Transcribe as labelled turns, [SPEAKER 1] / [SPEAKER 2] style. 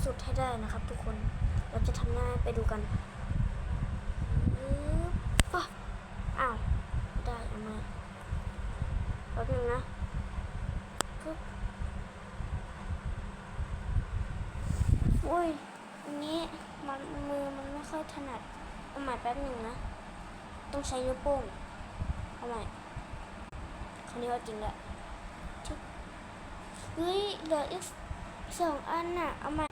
[SPEAKER 1] สุดให้ได้นะครับทุกคนเราจะทำหน้าไปดูกันปะอ้าวได้เอามาแป๊บนึงนะปึ๊บอุ้ยอันนี้มือมันไม่ค่อยถนัดเอาใหม่แป๊บนึงนะต้องใช้นิ้วโป้งเอาใหม่คราวนี้เอาจริงแหละเฮ้ยเหลืออีก2 อันน่ะเอาใหม่